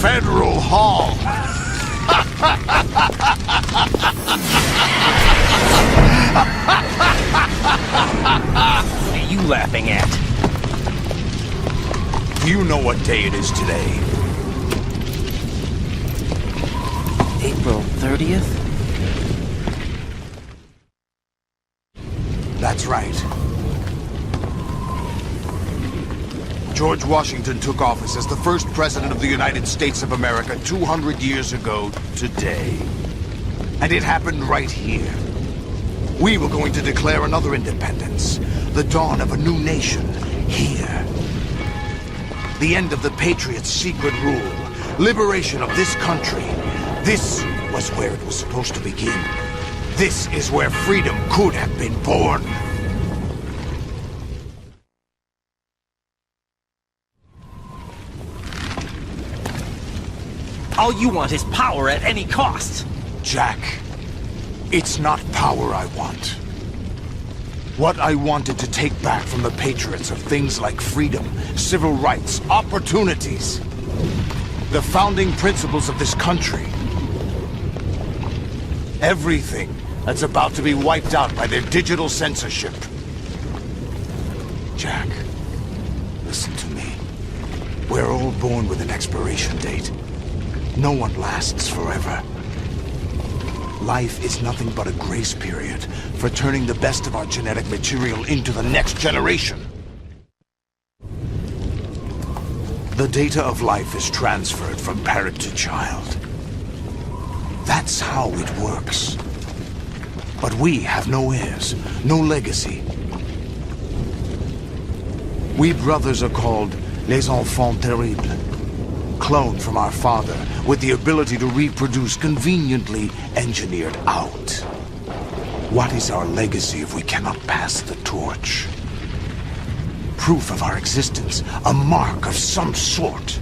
Federal Hall. What are you laughing at? Do you know what day it is today? April 30th? That's right. George Washington took office as the first president of the United States of America 200 years ago today. And it happened right here. We were going to declare another independence, the dawn of a new nation, here. The end of the Patriots' secret rule, liberation of this country. This was where it was supposed to begin. This is where freedom could have been born. All you want is power at any cost. Jack, it's not power I want. What I wanted to take back from the Patriots are things like freedom, civil rights, opportunities. The founding principles of this country. Everything that's about to be wiped out by their digital censorship. Jack, listen to me. We're all born with an expiration date. No one lasts forever. Life is nothing but a grace period for turning the best of our genetic material into the next generation. The data of life is transferred from parent to child. That's how it works. But we have no heirs, no legacy. We brothers are called les enfants terribles. Cloned from our father, with the ability to reproduce conveniently engineered out. What is our legacy if we cannot pass the torch? Proof of our existence, a mark of some sort.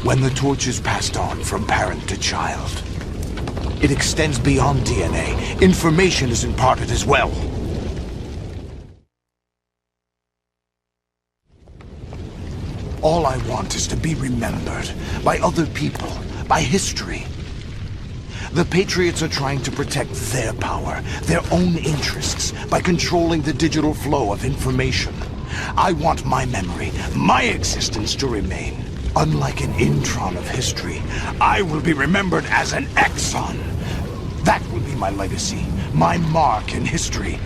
When the torch is passed on from parent to child, it extends beyond DNA. Information is imparted as well. All I want is to be remembered by other people, by history. The Patriots are trying to protect their power, their own interests, by controlling the digital flow of information. I want my memory, my existence to remain. Unlike an intron of history, I will be remembered as an exon. That will be my legacy, my mark in history.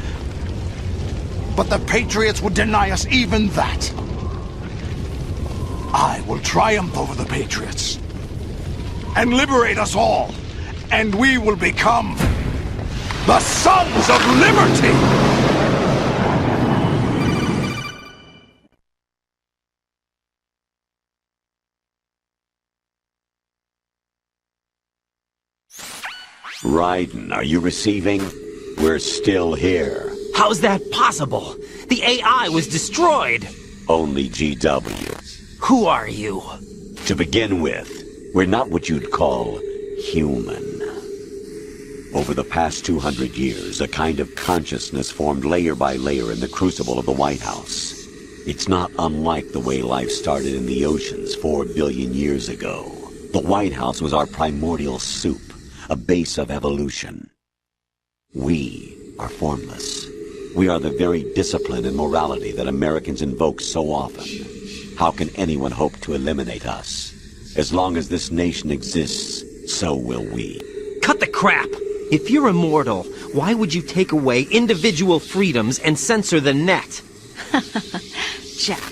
But the Patriots would deny us even that. I will triumph over the Patriots and liberate us all, and we will become the Sons of Liberty! Raiden, are you receiving? We're still here. How's that possible? The AI was destroyed! Only GW. Who are you? To begin with, we're not what you'd call human. Over the past 200 years, a kind of consciousness formed layer by layer in the crucible of the White House. It's not unlike the way life started in the oceans 4 billion years ago. The White House was our primordial soup, a base of evolution. We are formless. We are the very discipline and morality that Americans invoke so often. How can anyone hope to eliminate us? As long as this nation exists, so will we. Cut the crap! If you're immortal, why would you take away individual freedoms and censor the net? Jack,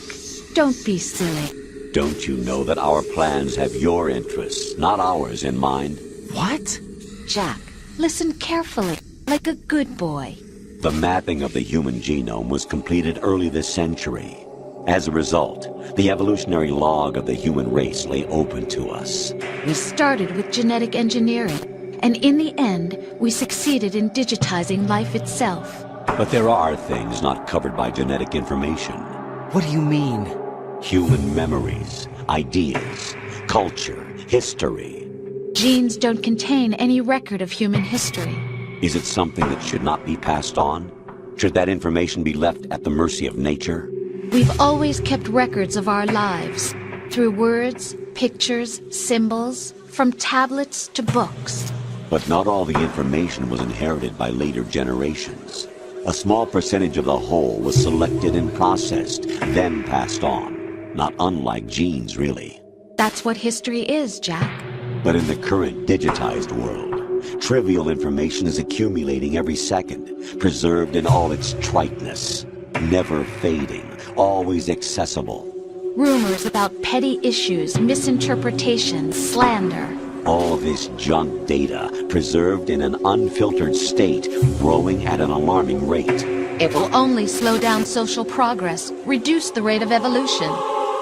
don't be silly. Don't you know that our plans have your interests, not ours, in mind? What? Jack, listen carefully, like a good boy. The mapping of the human genome was completed early this century. As a result, the evolutionary log of the human race lay open to us. We started with genetic engineering, and in the end, we succeeded in digitizing life itself. But there are things not covered by genetic information. What do you mean? Human memories, ideas, culture, history. Genes don't contain any record of human history. Is it something that should not be passed on? Should that information be left at the mercy of nature? We've always kept records of our lives, through words, pictures, symbols, from tablets to books. But not all the information was inherited by later generations. A small percentage of the whole was selected and processed, then passed on. Not unlike genes, really. That's what history is, Jack. But in the current digitized world, trivial information is accumulating every second, preserved in all its triteness, never fading, always accessible. Rumors about petty issues, misinterpretations, slander. All this junk data, preserved in an unfiltered state, growing at an alarming rate. It will only slow down social progress, reduce the rate of evolution.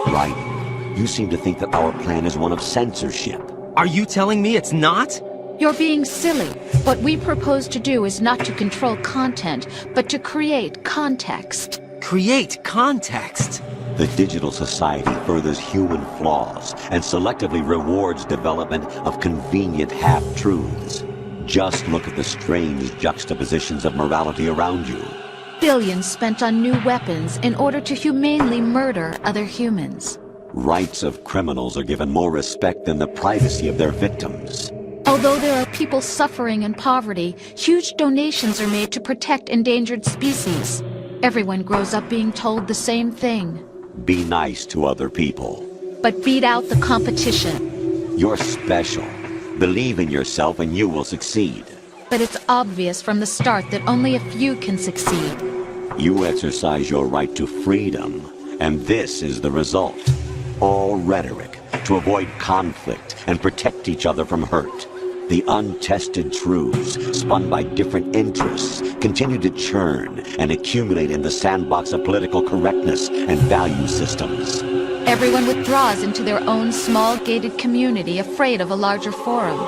Right. You seem to think that our plan is one of censorship. Are you telling me it's not? You're being silly. What we propose to do is not to control content, but to create context. Create context? The digital society furthers human flaws and selectively rewards development of convenient half-truths. Just look at the strange juxtapositions of morality around you. Billions spent on new weapons in order to humanely murder other humans. Rights of criminals are given more respect than the privacy of their victims. Although there are people suffering in poverty, huge donations are made to protect endangered species. Everyone grows up being told the same thing. Be nice to other people. But beat out the competition. You're special. Believe in yourself and you will succeed. But it's obvious from the start that only a few can succeed. You exercise your right to freedom, and this is the result. All rhetoric to avoid conflict and protect each other from hurt. The untested truths, spun by different interests, continue to churn and accumulate in the sandbox of political correctness and value systems. Everyone withdraws into their own small gated community, afraid of a larger forum.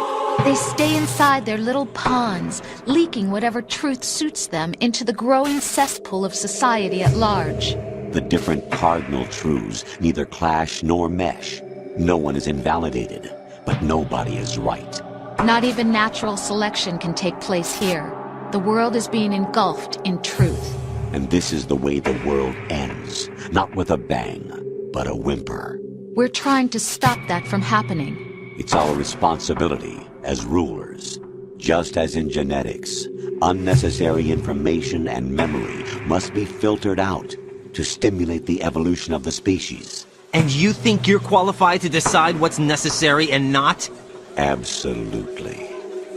They stay inside their little ponds, leaking whatever truth suits them into the growing cesspool of society at large. The different cardinal truths neither clash nor mesh. No one is invalidated, but nobody is right. Not even natural selection can take place here. The world is being engulfed in truth. And this is the way the world ends. Not with a bang, but a whimper. We're trying to stop that from happening. It's our responsibility as rulers. Just as in genetics, unnecessary information and memory must be filtered out to stimulate the evolution of the species. And you think you're qualified to decide what's necessary and not? Absolutely.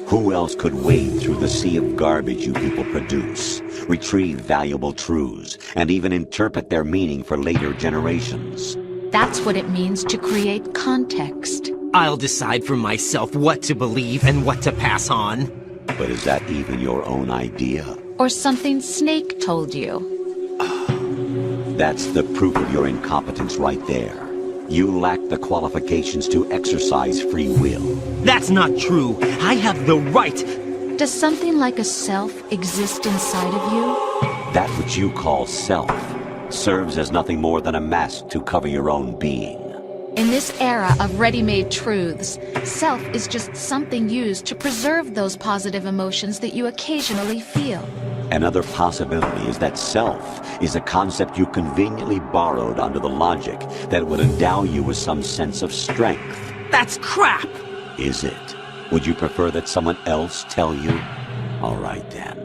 Who else could wade through the sea of garbage you people produce, retrieve valuable truths, and even interpret their meaning for later generations? That's what it means to create context. I'll decide for myself what to believe and what to pass on. But is that even your own idea? Or something Snake told you? That's the proof of your incompetence right there. You lack the qualifications to exercise free will. That's not true. I have the right. Does something like a self exist inside of you? That which you call self serves as nothing more than a mask to cover your own being. In this era of ready-made truths, self is just something used to preserve those positive emotions that you occasionally feel. Another possibility is that self is a concept you conveniently borrowed under the logic that would endow you with some sense of strength. That's crap! Is it? Would you prefer that someone else tell you? All right then.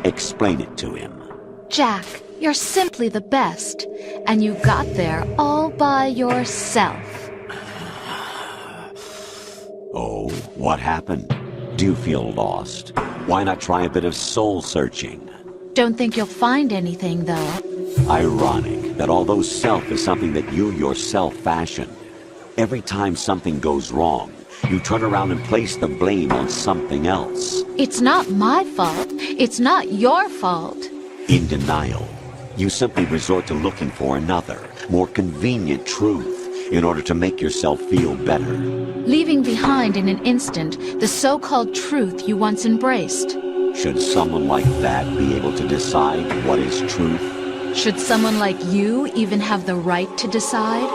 Explain it to him. Jack, you're simply the best, and you got there all by yourself. Oh, what happened? Do you feel lost? Why not try a bit of soul-searching? Don't think you'll find anything, though. Ironic that although self is something that you yourself fashioned, every time something goes wrong, you turn around and place the blame on something else. It's not my fault. It's not your fault. In denial, you simply resort to looking for another, more convenient truth in order to make yourself feel better. Leaving behind in an instant the so-called truth you once embraced. Should someone like that be able to decide what is truth? Should someone like you even have the right to decide?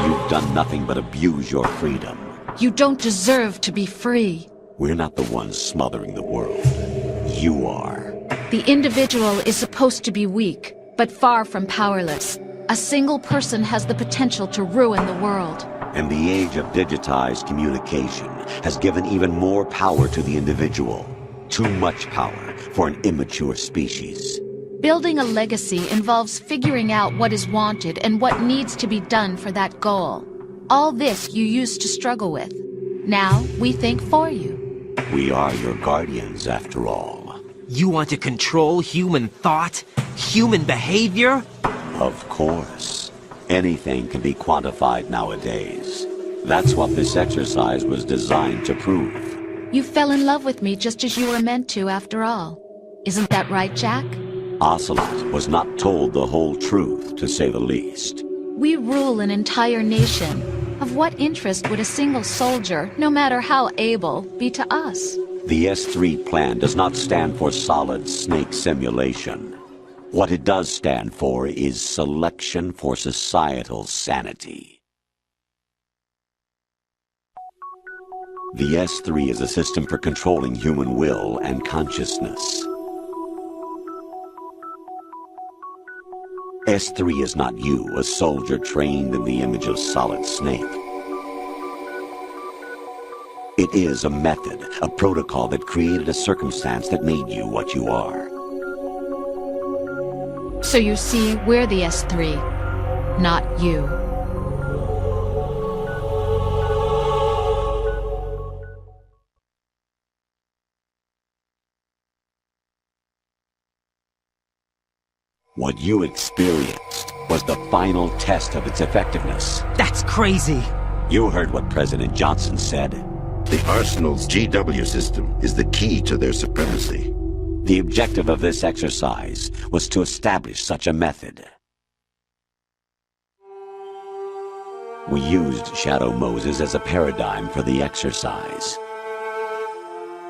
You've done nothing but abuse your freedom. You don't deserve to be free. We're not the ones smothering the world. You are. The individual is supposed to be weak, but far from powerless. A single person has the potential to ruin the world. And the age of digitized communication has given even more power to the individual. Too much power for an immature species. Building a legacy involves figuring out what is wanted and what needs to be done for that goal. All this you used to struggle with. Now, we think for you. We are your guardians, after all. You want to control human thought? Human behavior? Of course. Anything can be quantified nowadays. That's what this exercise was designed to prove. You fell in love with me just as you were meant to, after all. Isn't that right, Jack? Ocelot was not told the whole truth, to say the least. We rule an entire nation. Of what interest would a single soldier, no matter how able, be to us? The S3 plan does not stand for solid snake simulation. What it does stand for is selection for societal sanity. The S3 is a system for controlling human will and consciousness. S3 is not you, a soldier trained in the image of Solid Snake. It is a method, a protocol that created a circumstance that made you what you are. So you see, we're the S3, not you. What you experienced was the final test of its effectiveness. That's crazy. You heard what President Johnson said. The Arsenal's GW system is the key to their supremacy. The objective of this exercise was to establish such a method. We used Shadow Moses as a paradigm for the exercise.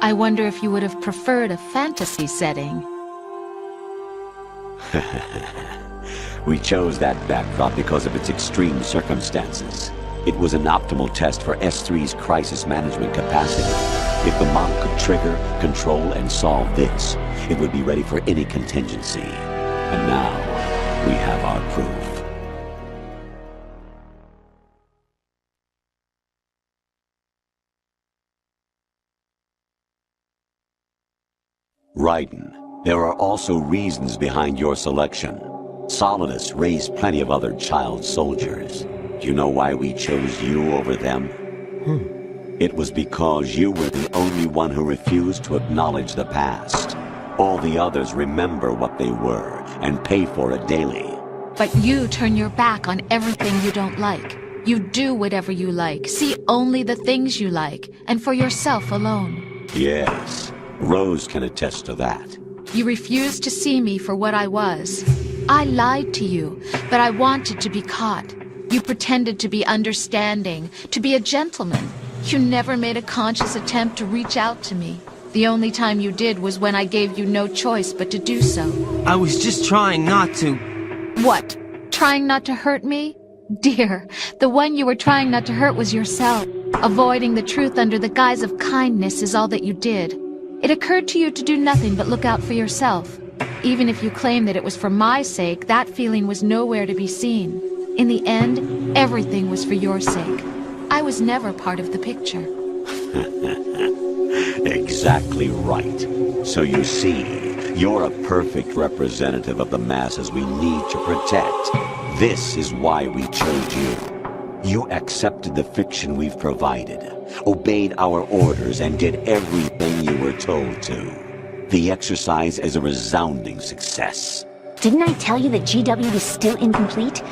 I wonder if you would have preferred a fantasy setting. We chose that backdrop because of its extreme circumstances. It was an optimal test for S3's crisis management capacity. If the model could trigger, control, and solve this, it would be ready for any contingency. And now, we have our proof. Raiden, there are also reasons behind your selection. Solidus raised plenty of other child soldiers. Do you know why we chose you over them? It was because you were the only one who refused to acknowledge the past. All the others remember what they were and pay for it daily. But you turn your back on everything you don't like. You do whatever you like, see only the things you like, and for yourself alone. Yes, Rose can attest to that. You refused to see me for what I was. I lied to you, but I wanted to be caught. You pretended to be understanding, to be a gentleman. You never made a conscious attempt to reach out to me. The only time you did was when I gave you no choice but to do so. I was just trying not to... What? Trying not to hurt me? Dear, the one you were trying not to hurt was yourself. Avoiding the truth under the guise of kindness is all that you did. It occurred to you to do nothing but look out for yourself. Even if you claim that it was for my sake, that feeling was nowhere to be seen. In the end, everything was for your sake. I was never part of the picture. Exactly right. So you see, you're a perfect representative of the masses we need to protect. This is why we chose you. You accepted the fiction we've provided, obeyed our orders, and did everything you were told to. The exercise is a resounding success. Didn't I tell you that GW was still incomplete?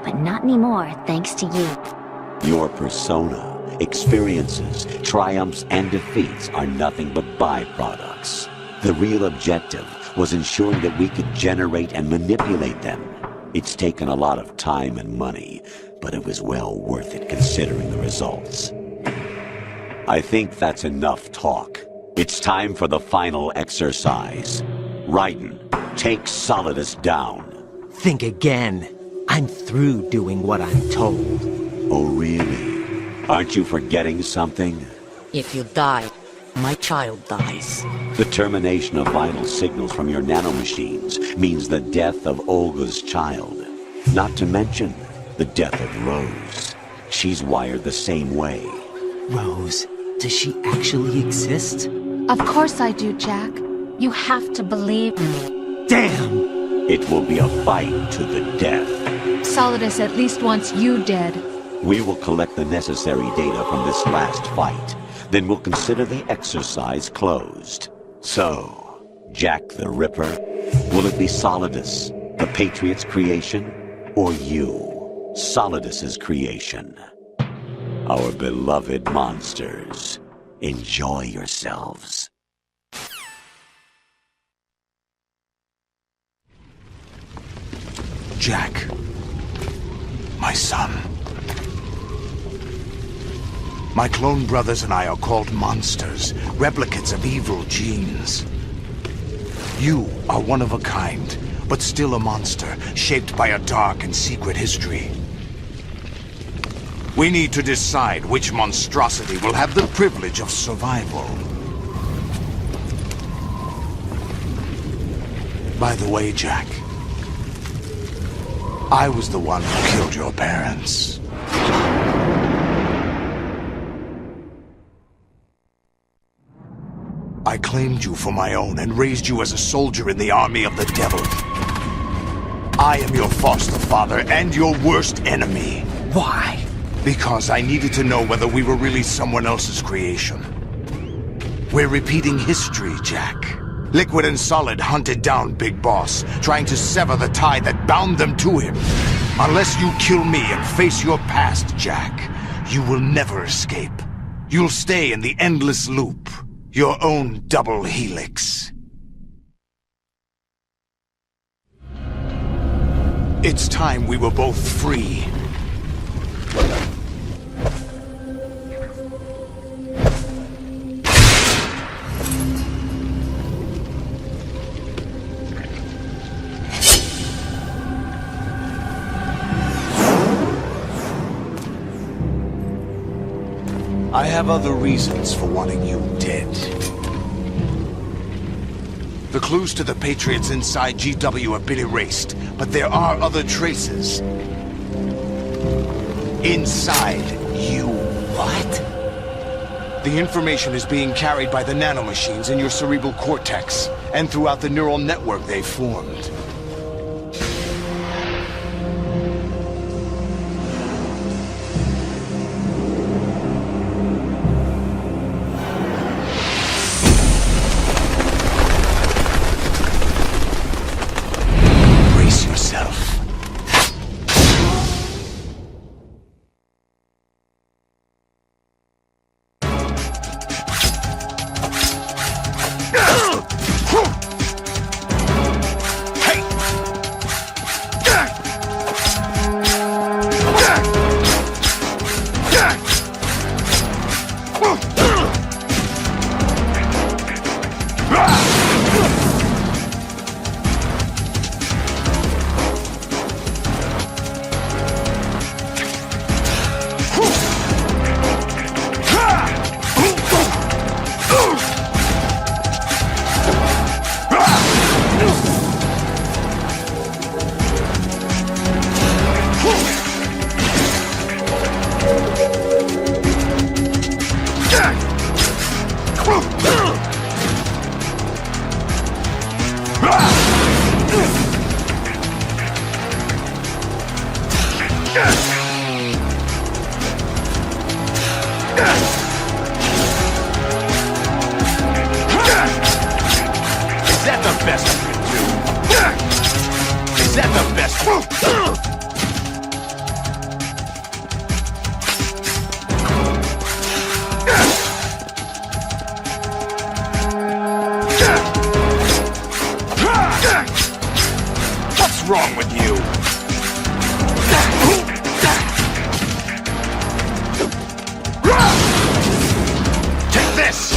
But not anymore, thanks to you. Your persona, experiences, triumphs, and defeats are nothing but byproducts. The real objective was ensuring that we could generate and manipulate them. It's taken a lot of time and money, but it was well worth it considering the results. I think that's enough talk. It's time for the final exercise. Raiden, take Solidus down. Think again. I'm through doing what I'm told. Oh, really? Aren't you forgetting something? If you die, my child dies. The termination of vital signals from your nanomachines means the death of Olga's child. Not to mention the death of Rose. She's wired the same way. Rose, does she actually exist? Of course I do, Jack. You have to believe me. Damn! It will be a fight to the death. Solidus at least wants you dead. We will collect the necessary data from this last fight. Then we'll consider the exercise closed. So, Jack the Ripper, will it be Solidus, the Patriot's creation, or you, Solidus's creation? Our beloved monsters, enjoy yourselves. Jack, my son. My clone brothers and I are called monsters, replicates of evil genes. You are one of a kind, but still a monster, shaped by a dark and secret history. We need to decide which monstrosity will have the privilege of survival. By the way, Jack, I was the one who killed your parents. I claimed you for my own and raised you as a soldier in the army of the devil. I am your foster father and your worst enemy. Why? Because I needed to know whether we were really someone else's creation. We're repeating history, Jack. Liquid and Solid hunted down Big Boss, trying to sever the tie that bound them to him. Unless you kill me and face your past, Jack, you will never escape. You'll stay in the endless loop. Your own double helix. It's time we were both free. I have other reasons for wanting you dead. The clues to the Patriots inside GW have been erased, but there are other traces. Inside you. What? The information is being carried by the nanomachines in your cerebral cortex, and throughout the neural network they formed. What's wrong with you? Take this!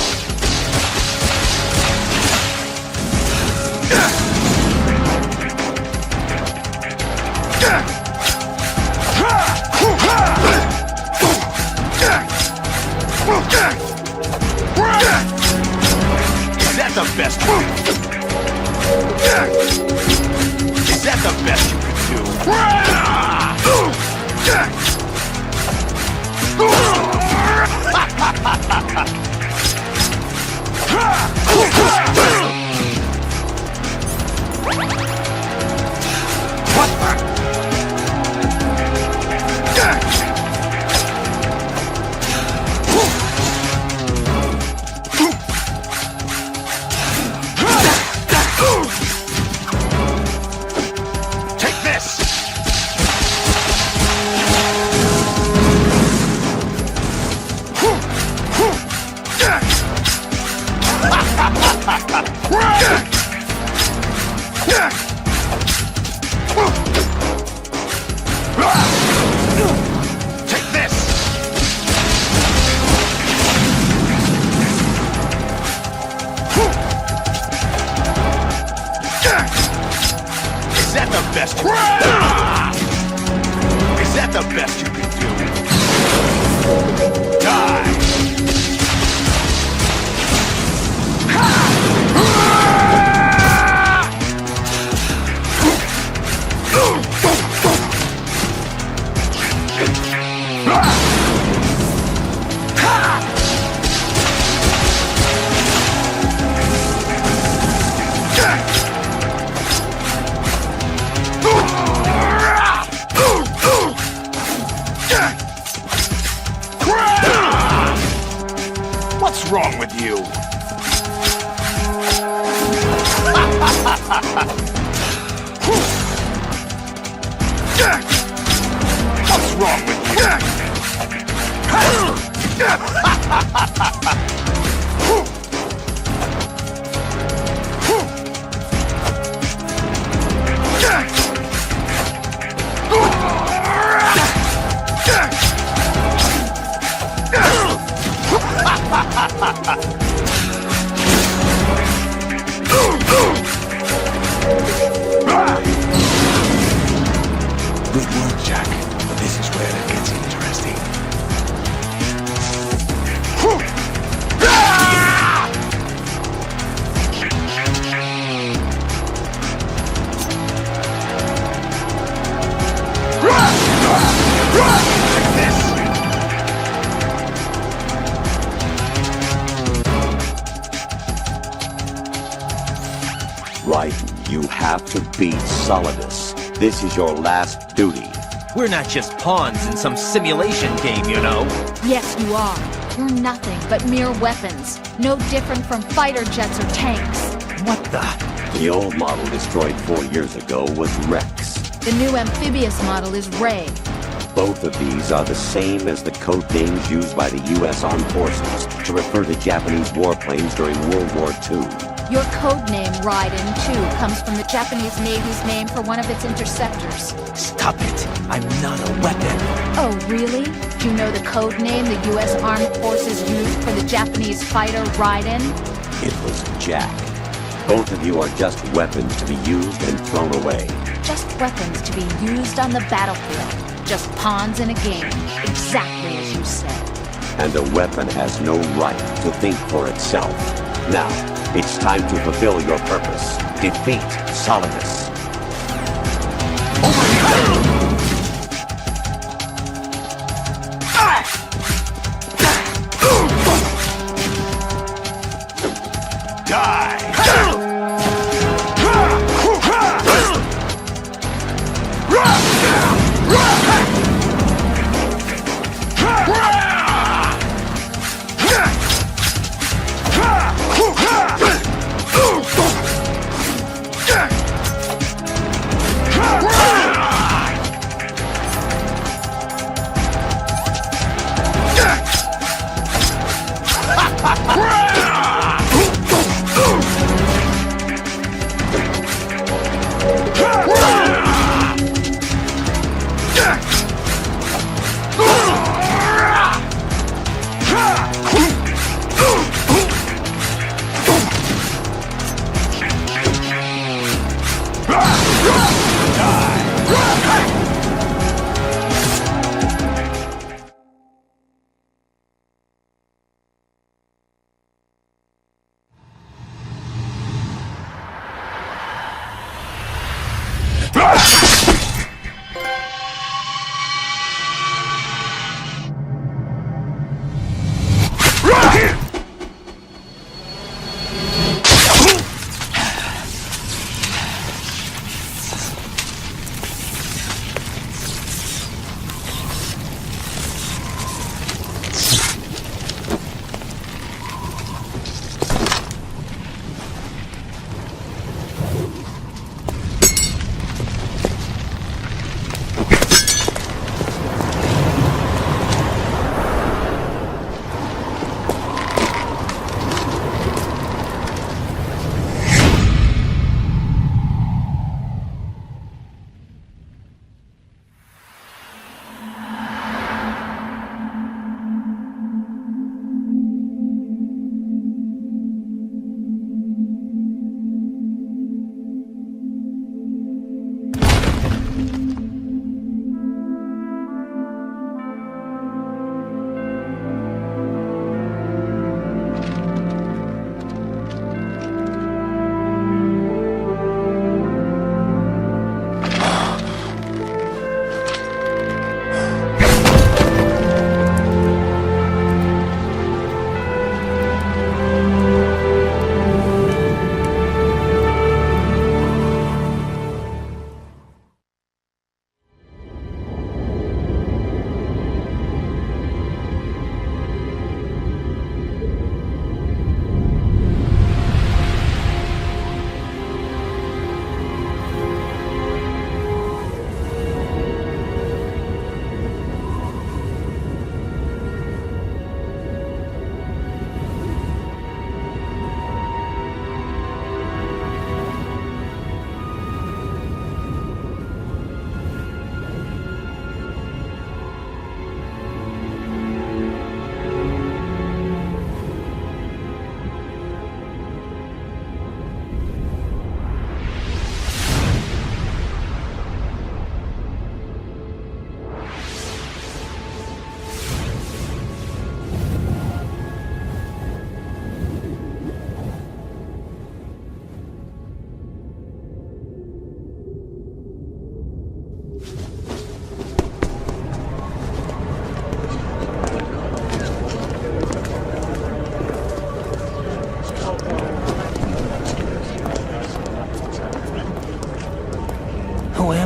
Is that the best? Is that the best you can do? Take this! Take this! Is that the best? Is that the best you can do? Die! What's wrong with you? What's wrong with Good work, Jack. But this is where it gets interesting. Raiden, you have to beat Solidus. This is your last duty. We're not just pawns in some simulation game, you know. Yes, you are. You're nothing but mere weapons. No different from fighter jets or tanks. What the? The old model destroyed 4 years ago was Rex. The new amphibious model is Ray. Both of these are the same as the code names used by the U.S. Armed Forces to refer to Japanese warplanes during World War II. Your code name, Raiden, too, comes from the Japanese Navy's name for one of its interceptors. Stop it. I'm not a weapon. Oh, really? Do you know the code name the U.S. Armed Forces used for the Japanese fighter Raiden? It was Jack. Both of you are just weapons to be used and thrown away. Just weapons to be used on the battlefield. Just pawns in a game. Exactly as you said. And a weapon has no right to think for itself. Now, it's time to fulfill your purpose. Defeat Solidus.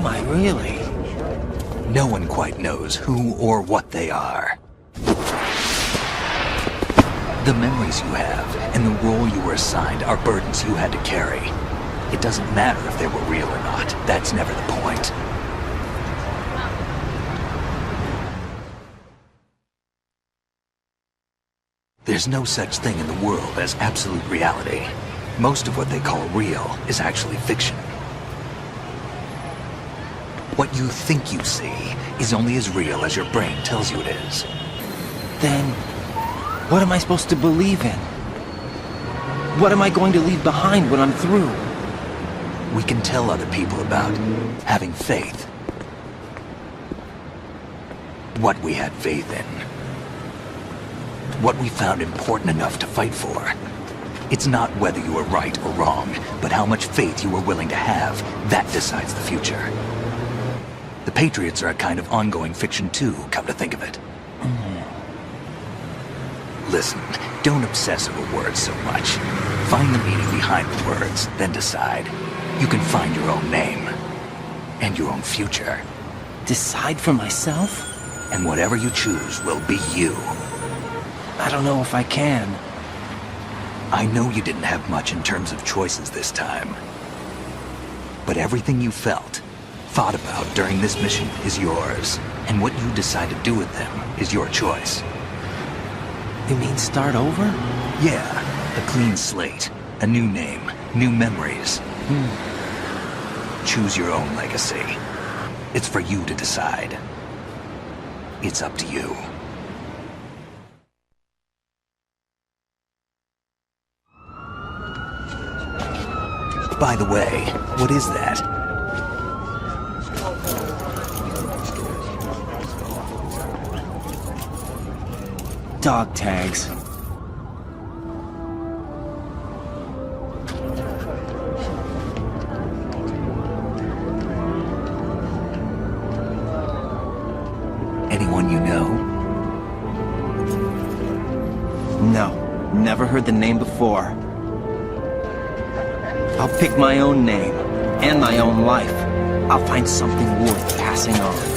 am I really? No one quite knows who or what they are. The memories you have and the role you were assigned are burdens you had to carry. It doesn't matter if they were real or not. That's never the point. There's no such thing in the world as absolute reality. Most of what they call real is actually fiction. What you think you see is only as real as your brain tells you it is. Then, what am I supposed to believe in? What am I going to leave behind when I'm through? We can tell other people about having faith. What we had faith in. What we found important enough to fight for. It's not whether you were right or wrong, but how much faith you were willing to have. That decides the future. The Patriots are a kind of ongoing fiction too, come to think of it. Listen, don't obsess over words so much. Find the meaning behind the words, then decide. You can find your own name. And your own future. Decide for myself? And whatever you choose will be you. I don't know if I can. I know you didn't have much in terms of choices this time. But everything you felt, thought about during this mission is yours. And what you decide to do with them is your choice. You mean start over? Yeah, a clean slate, a new name, new memories. Choose your own legacy. It's for you to decide. It's up to you. By the way, what is that? Dog tags. Anyone you know? No, never heard the name before. I'll pick my own name, and my own life. I'll find something worth passing on.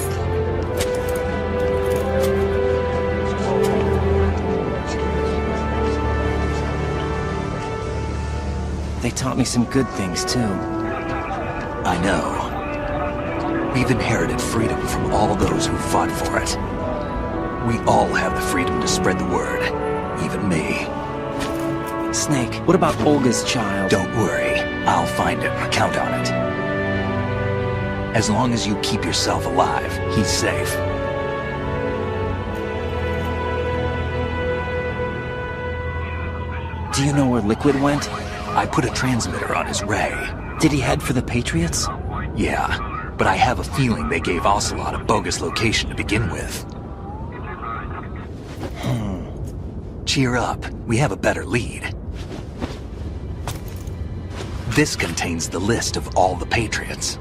They taught me some good things, too. I know. We've inherited freedom from all those who fought for it. We all have the freedom to spread the word, even me. Snake, what about Olga's child? Don't worry, I'll find him, count on it. As long as you keep yourself alive, he's safe. Do you know where Liquid went? I put a transmitter on his ray. Did he head for the Patriots? Yeah, but I have a feeling they gave Ocelot a bogus location to begin with. Cheer up, we have a better lead. This contains the list of all the Patriots.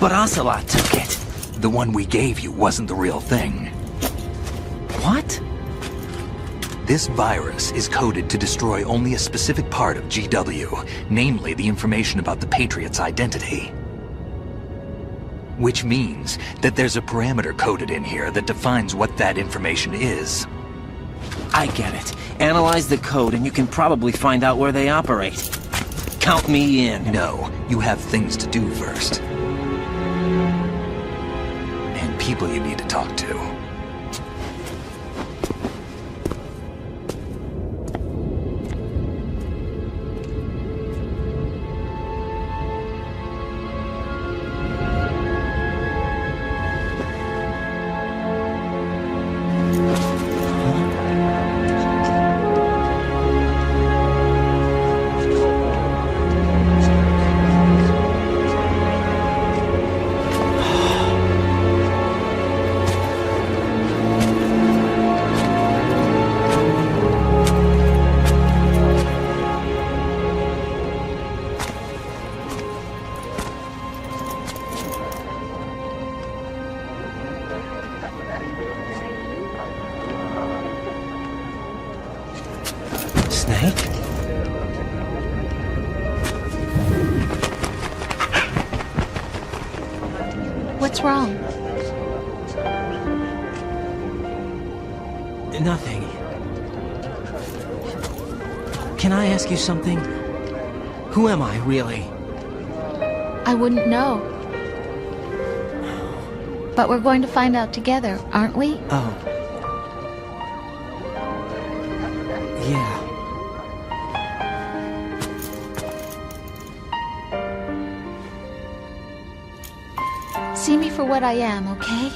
But Ocelot took it. The one we gave you wasn't the real thing. What? This virus is coded to destroy only a specific part of GW, namely the information about the Patriot's identity. Which means that there's a parameter coded in here that defines what that information is. I get it. Analyze the code and you can probably find out where they operate. Count me in. No, you have things to do first. And people you need to talk to. What's wrong? Nothing. Can I ask you something? Who am I, really? I wouldn't know. But we're going to find out together, aren't we? Oh. Yeah. See me for what I am, okay?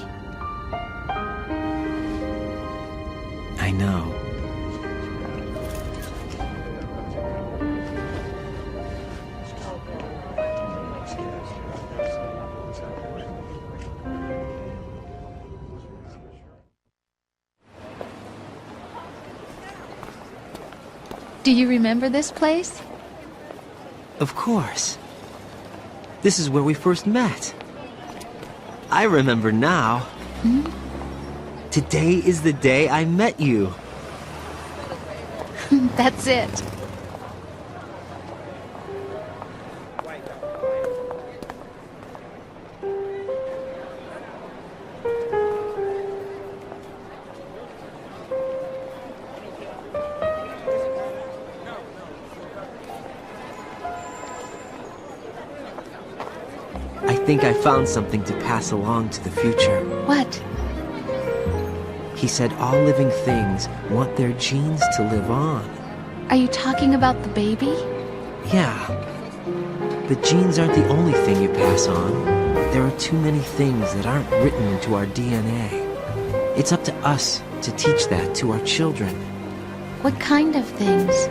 I know. Do you remember this place? Of course. This is where we first met. I remember now. Today is the day I met you. That's it. I think I found something to pass along to the future. What? He said all living things want their genes to live on. Are you talking about the baby? Yeah. The genes aren't the only thing you pass on. There are too many things that aren't written into our DNA. It's up to us to teach that to our children. What kind of things?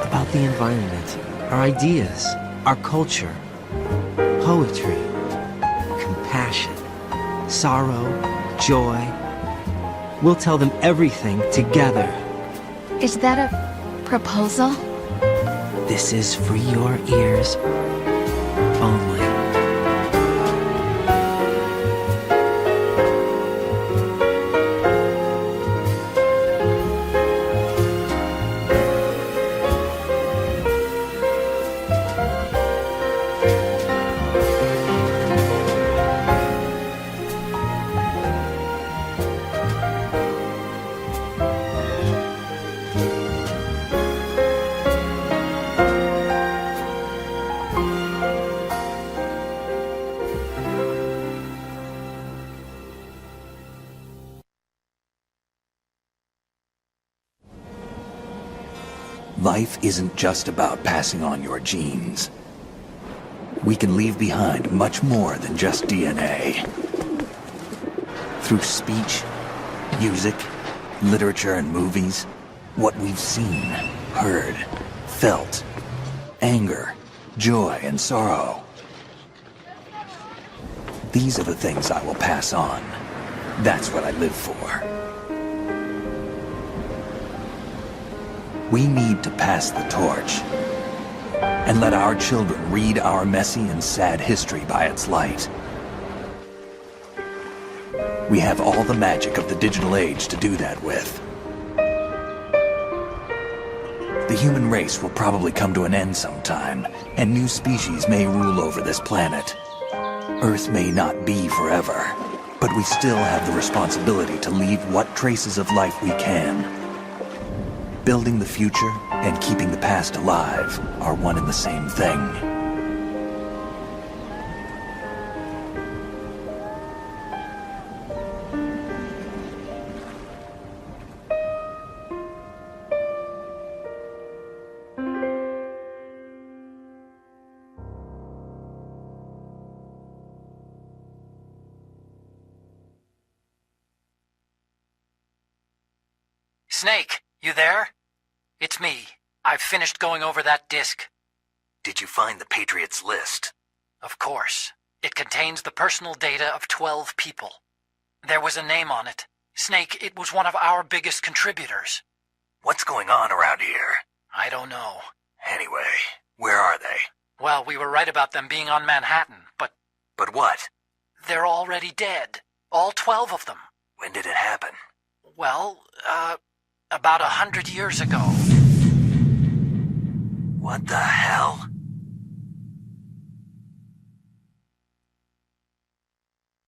About the environment, our ideas, our culture, poetry, compassion, sorrow, joy. We'll tell them everything together. Is that a proposal? This is for your ears only. Life isn't just about passing on your genes. We can leave behind much more than just DNA. Through speech, music, literature, and movies, what we've seen, heard, felt, anger, joy, and sorrow. These are the things I will pass on. That's what I live for. We need to pass the torch and let our children read our messy and sad history by its light. We have all the magic of the digital age to do that with. The human race will probably come to an end sometime, and new species may rule over this planet. Earth may not be forever, but we still have the responsibility to leave what traces of life we can. Building the future and keeping the past alive are one and the same thing. Snake, you there? It's me. I've finished going over that disk. Did you find the Patriots list? Of course. It contains the personal data of 12 people. There was a name on it. Snake, it was one of our biggest contributors. What's going on around here? I don't know. Anyway, where are they? Well, we were right about them being on Manhattan, but... But what? They're already dead. All 12 of them. When did it happen? Well, about 100 years ago. What the hell?